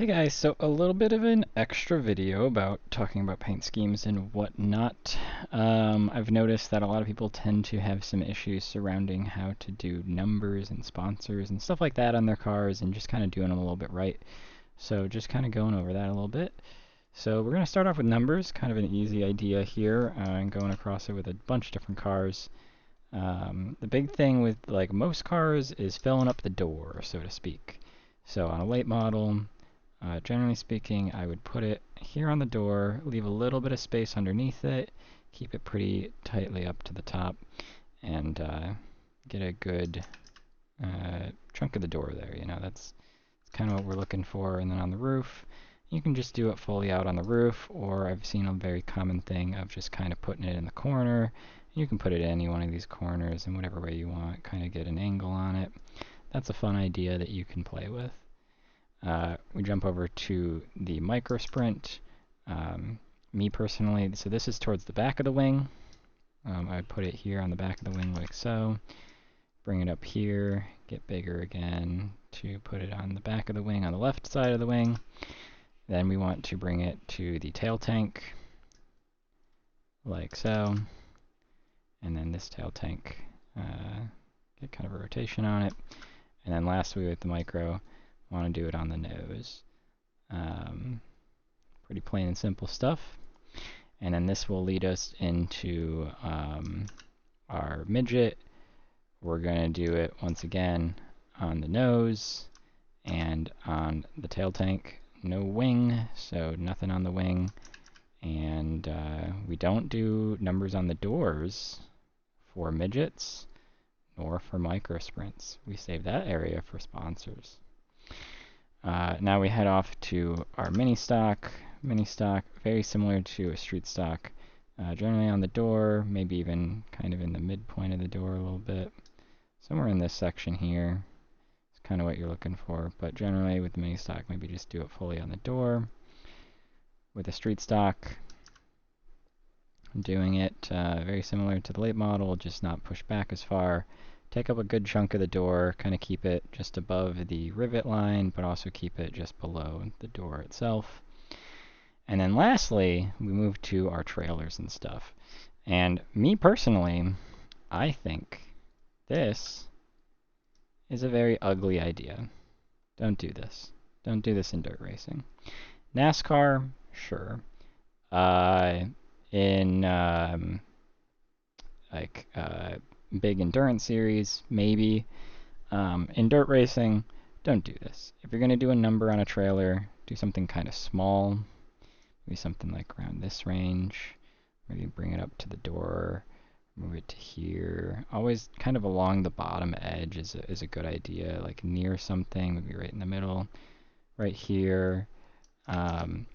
Hey guys, so a little bit of an extra video about talking about paint schemes and whatnot. I've noticed that a lot of people tend to have some issues surrounding how to do numbers and sponsors and stuff like that on their cars and just kind of doing them a little bit right. So just kind of going over that a little bit. So we're going to start off with numbers, kind of an easy idea here, and going across it with a bunch of different cars. The big thing with like most cars is filling up the door, so to speak. So on a late model, generally speaking, I would put it here on the door, leave a little bit of space underneath it, keep it pretty tightly up to the top, and get a good chunk of the door there. That's kind of what we're looking for. And then on the roof, you can just do it fully out on the roof, or I've seen a very common thing of just kind of putting it in the corner. You can put it in any one of these corners in whatever way you want, kind of get an angle on it. That's a fun idea that you can play with. We jump over to the micro sprint. Me personally, so this is towards the back of the wing. I would put it here on the back of the wing like so. Bring it up here, get bigger again to put it on the back of the wing on the left side of the wing. Then we want to bring it to the tail tank like so. And then this tail tank, get kind of a rotation on it. And then lastly with the micro, want to do it on the nose. Pretty plain and simple stuff. And then this will lead us into our midget. We're going to do it once again on the nose and on the tail tank. No wing, so nothing on the wing. And we don't do numbers on the doors for midgets nor for micro sprints. We save that area for sponsors. Now we head off to our mini stock. Mini stock, very similar to a street stock. Generally on the door, maybe even kind of in the midpoint of the door a little bit. Somewhere in this section here is kind of what you're looking for. But generally with the mini stock, maybe just do it fully on the door. With a street stock, I'm doing it very similar to the late model, just not push back as far. Take up a good chunk of the door, kind of keep it just above the rivet line, but also keep it just below the door itself. And then lastly, we move to our trailers and stuff. And me personally, I think this is a very ugly idea. Don't do this. Don't do this in dirt racing. NASCAR, sure. In big endurance series, maybe. In dirt racing, don't do this. If you're going to do a number on a trailer, do something kind of small. Maybe something like around this range. Maybe bring it up to the door. Move it to here. Always kind of along the bottom edge is a good idea. Like near something, maybe right in the middle. Right here.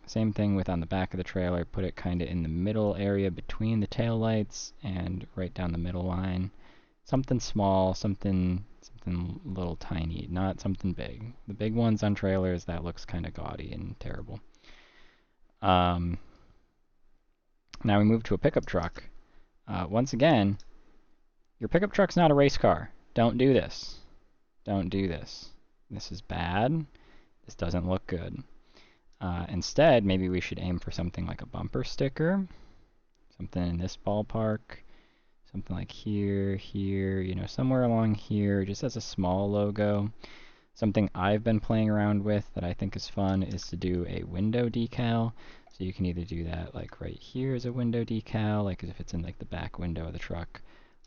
Same thing with on the back of the trailer. Put it kind of in the middle area between the tail lights and right down the middle line. Something small, something little tiny, not something big. The big ones on trailers, that looks kind of gaudy and terrible. Now we move to a pickup truck. Once again, your pickup truck's not a race car. Don't do this. Don't do this. This is bad. This doesn't look good. Instead, maybe we should aim for something like a bumper sticker. Something in this ballpark. Something like here, somewhere along here, just as a small logo. Something I've been playing around with that I think is fun is to do a window decal. So you can either do that like right here as a window decal, like as if it's in like the back window of the truck,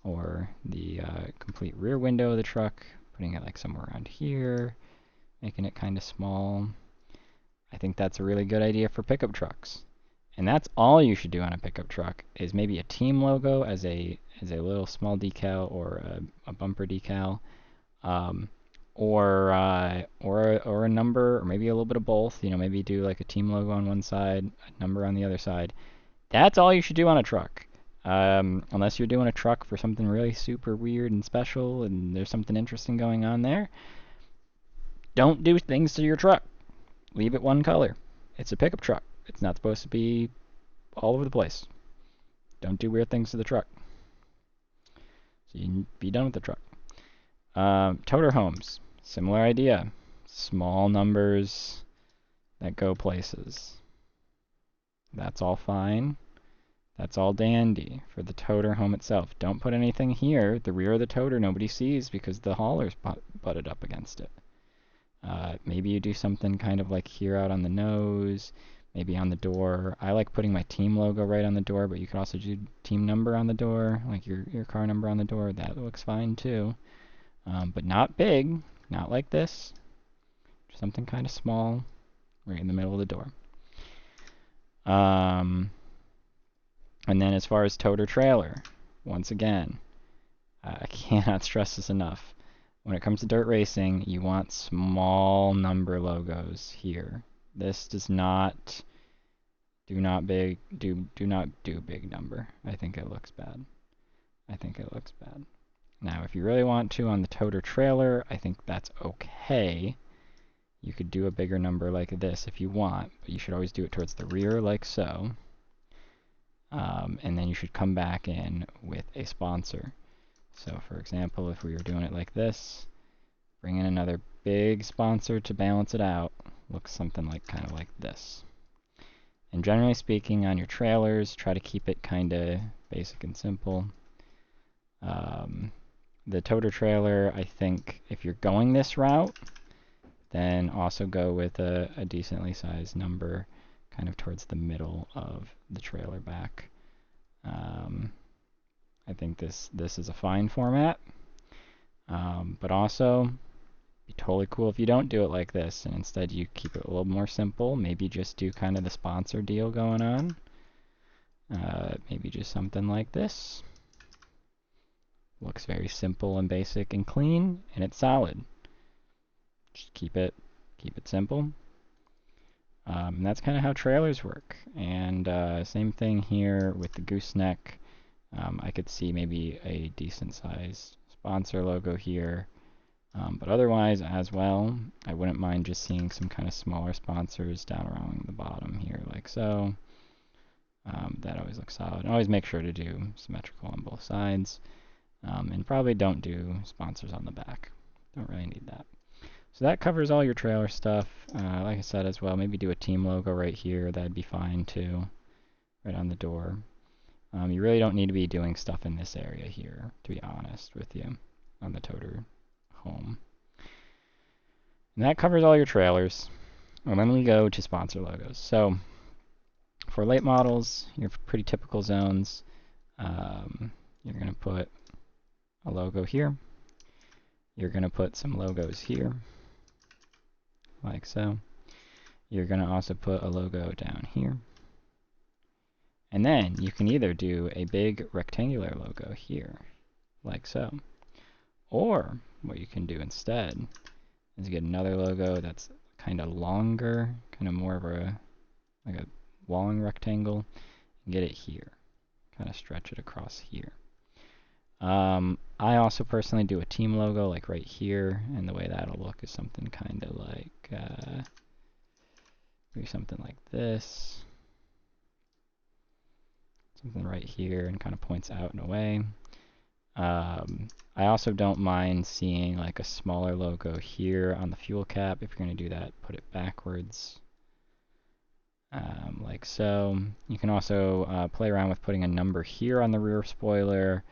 or the complete rear window of the truck, putting it like somewhere around here, making it kind of small. I think that's a really good idea for pickup trucks. And that's all you should do on a pickup truck, is maybe a team logo as a little small decal or a bumper decal, or a number, or maybe a little bit of both. Maybe do like a team logo on one side, a number on the other side. That's all you should do on a truck. Unless you're doing a truck for something really super weird and special and there's something interesting going on there. Don't do things to your truck. Leave it one color. It's a pickup truck. It's not supposed to be all over the place. Don't do weird things to the truck. So you can be done with the truck. Toter homes. Similar idea. Small numbers. that go places. That's all fine. That's all dandy for the toter home itself. Don't put anything here. The rear of the toter nobody sees because the hauler's butted up against it. Maybe you do something kind of like here out on the nose, maybe on the door. I like putting my team logo right on the door, but you could also do team number on the door, like your car number on the door. That looks fine too. But not big, not like this. Something kind of small, right in the middle of the door. And then as far as toter trailer, once again, I cannot stress this enough. When it comes to dirt racing, you want small number logos here. This does not, do not do big number. I think it looks bad. I think it looks bad. Now, if you really want to on the toter trailer, I think that's okay. You could do a bigger number like this if you want, but you should always do it towards the rear like so. And then you should come back in with a sponsor. So for example, if we were doing it like this, bring in another big sponsor to balance it out, looks something like kind of like this. And generally speaking, on your trailers, try to keep it kind of basic and simple. The toter trailer, I think if you're going this route, then also go with a decently sized number kind of towards the middle of the trailer back. I think this is a fine format, but also be totally cool if you don't do it like this and instead you keep it a little more simple. Maybe just do kind of the sponsor deal going on. Maybe just something like this. Looks very simple and basic and clean, and it's solid. Just keep it simple. And that's kind of how trailers work. And same thing here with the gooseneck. I could see maybe a decent sized sponsor logo here. But otherwise, as well, I wouldn't mind just seeing some kind of smaller sponsors down around the bottom here, like so. That always looks solid. And always make sure to do symmetrical on both sides. And probably don't do sponsors on the back. Don't really need that. So that covers all your trailer stuff. Like I said as well, maybe do a team logo right here. That'd be fine too, right on the door. You really don't need to be doing stuff in this area here, to be honest with you, on the toter home. And that covers all your trailers. And then we go to sponsor logos. So for late models, your pretty typical zones, you're going to put a logo here. You're going to put some logos here, like so. You're going to also put a logo down here. And then you can either do a big rectangular logo here, like so. Or what you can do instead is get another logo that's kind of longer, kind of more of a, like a long rectangle, and get it here. Kind of stretch it across here. I also personally do a team logo like right here, and the way that'll look is something kind of like, maybe something like this. Something right here and kind of points out and away. I also don't mind seeing like a smaller logo here on the fuel cap. If you're going to do that, put it backwards. Like so. You can also play around with putting a number here on the rear spoiler.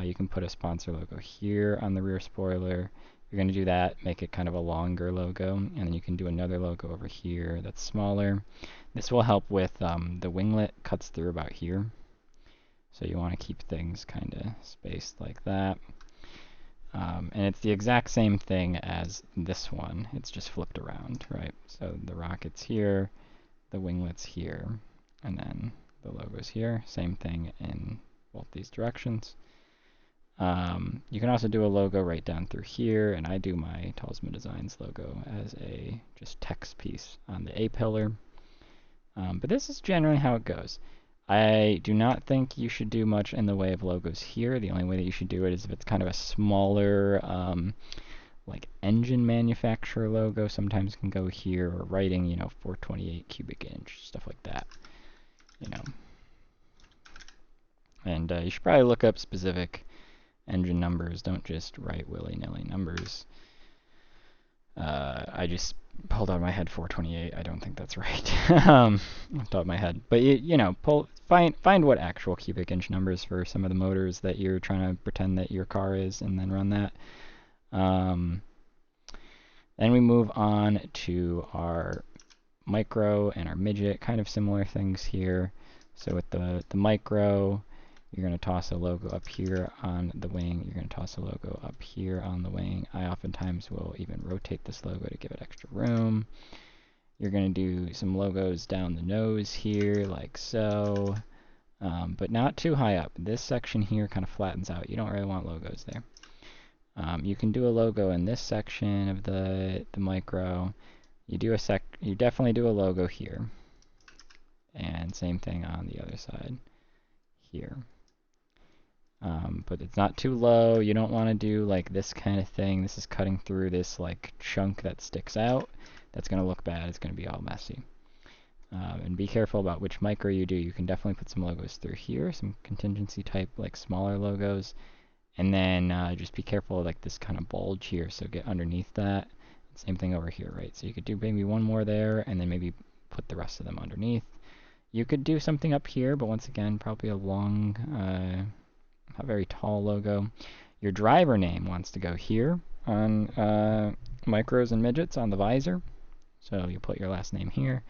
You can put a sponsor logo here on the rear spoiler. If you're going to do that, make it kind of a longer logo, and then you can do another logo over here that's smaller. This will help with the winglet cuts through about here. So you want to keep things kind of spaced like that. And it's the exact same thing as this one. It's just flipped around, right? So the rocket's here, the winglet's here, and then the logo's here. Same thing in both these directions. You can also do a logo right down through here, and I do my Talisman Designs logo as a just text piece on the A-pillar. But this is generally how it goes. I do not think you should do much in the way of logos here. The only way that you should do it is if it's kind of a smaller, like engine manufacturer logo. Sometimes can go here, or writing, 428 cubic inch, stuff like that, And you should probably look up specific engine numbers. Don't just write willy-nilly numbers. I just pulled out of my head 428. I don't think that's right. Off the top of my head. But you know, find what actual cubic inch numbers for some of the motors that you're trying to pretend that your car is, and then run that. Then we move on to our micro and our midget, kind of similar things here. So with the micro, you're going to toss a logo up here on the wing. You're going to toss a logo up here on the wing. I oftentimes will even rotate this logo to give it extra room. You're going to do some logos down the nose here, like so, but not too high up. This section here kind of flattens out. You don't really want logos there. You can do a logo in this section of the micro. You definitely do a logo here, and same thing on the other side here. But it's not too low. You don't want to do like this kind of thing. This is cutting through this like chunk that sticks out. That's going to look bad. It's going to be all messy. And be careful about which micro you do. You can definitely put some logos through here, some contingency type like smaller logos. And then just be careful of like this kind of bulge here. So get underneath that. Same thing over here, right? So you could do maybe one more there and then maybe put the rest of them underneath. You could do something up here, but once again, probably a long, not very tall logo. Your driver name wants to go here on micros and midgets on the visor. So you put your last name here.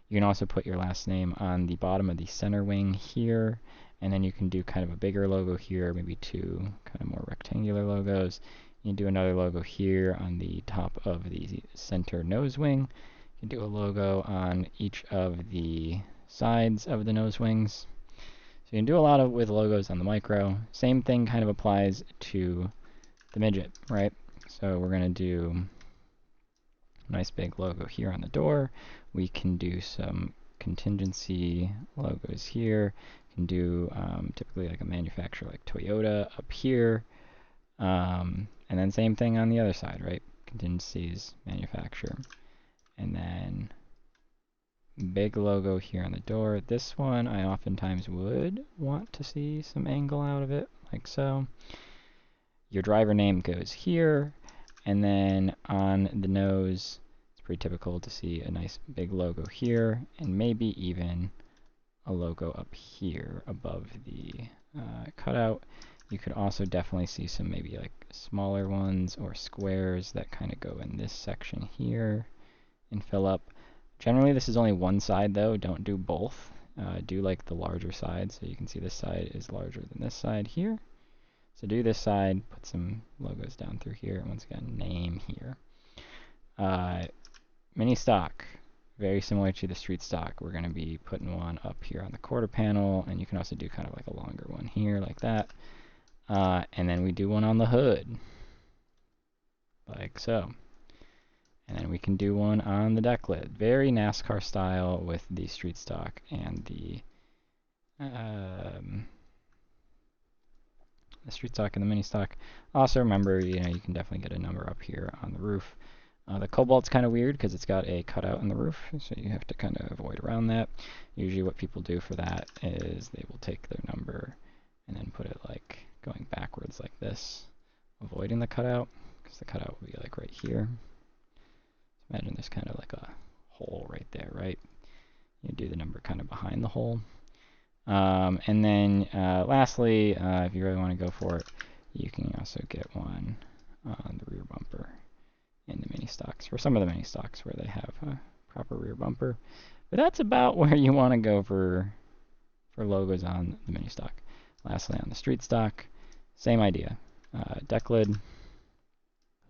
You can also put your last name on the bottom of the center wing here. And then you can do kind of a bigger logo here, maybe two kind of more rectangular logos. You can do another logo here on the top of the center nose wing. You can do a logo on each of the sides of the nose wings. So you can do a lot with logos on the micro. Same thing kind of applies to the midget, right? So we're going to do a nice big logo here on the door. We can do some contingency logos here. You can do typically like a manufacturer like Toyota up here. And then same thing on the other side, right? Contingencies, manufacturer. And then big logo here on the door. This one I oftentimes would want to see some angle out of it, like so. Your driver name goes here, and then on the nose, it's pretty typical to see a nice big logo here, and maybe even a logo up here above the cutout. You could also definitely see some maybe like smaller ones or squares that kind of go in this section here and fill up. Generally, this is only one side though. Don't do both. Do like the larger side, so you can see this side is larger than this side here. So do this side, put some logos down through here, and once again, name here. Mini stock, very similar to the street stock. We're going to be putting one up here on the quarter panel, and you can also do kind of like a longer one here, like that. And then we do one on the hood, like so. And then we can do one on the deck lid. Very NASCAR style with the street stock and the street stock and the mini stock. Also remember, you know, you can definitely get a number up here on the roof. The Cobalt's kind of weird because it's got a cutout in the roof, so you have to kind of avoid around that. Usually what people do for that is they will take their number and then put it like going backwards like this, avoiding the cutout, because the cutout will be like right here. Imagine there's kind of like a hole right there, right? You do the number kind of behind the hole. And then lastly, if you really want to go for it, you can also get one on the rear bumper in the mini stocks, for some of the mini stocks where they have a proper rear bumper. But that's about where you want to go for logos on the mini stock. Lastly, on the street stock, same idea. Deck lid,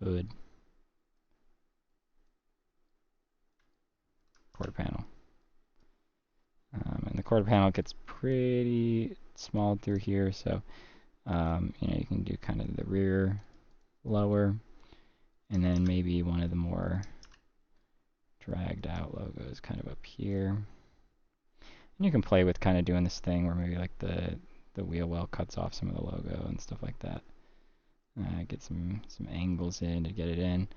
hood, quarter panel. And the quarter panel gets pretty small through here, so you know, you can do kind of the rear lower, and then maybe one of the more dragged out logos kind of up here. And you can play with kind of doing this thing where maybe like the wheel well cuts off some of the logo and stuff like that. Get some angles in to get it in.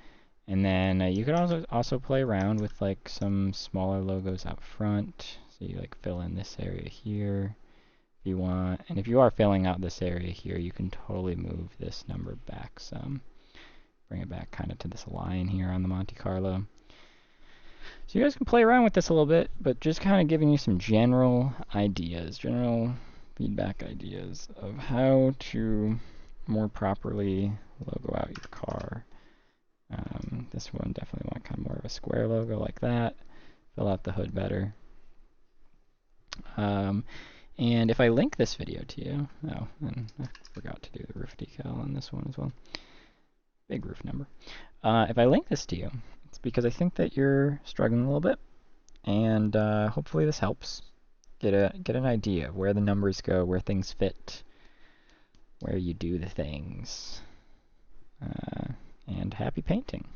And then you could also play around with like some smaller logos out front. So you like fill in this area here if you want. And if you are filling out this area here, you can totally move this number back some. Bring it back kind of to this line here on the Monte Carlo. So you guys can play around with this a little bit, but just kind of giving you some general ideas, general feedback ideas of how to more properly logo out your car. This one definitely want kind of more of a square logo like that. Fill out the hood better. And if I link this video to you, oh, and I forgot to do the roof decal on this one as well. Big roof number. If I link this to you, it's because I think that you're struggling a little bit, and hopefully this helps. Get an idea of where the numbers go, where things fit, where you do the things. And happy painting.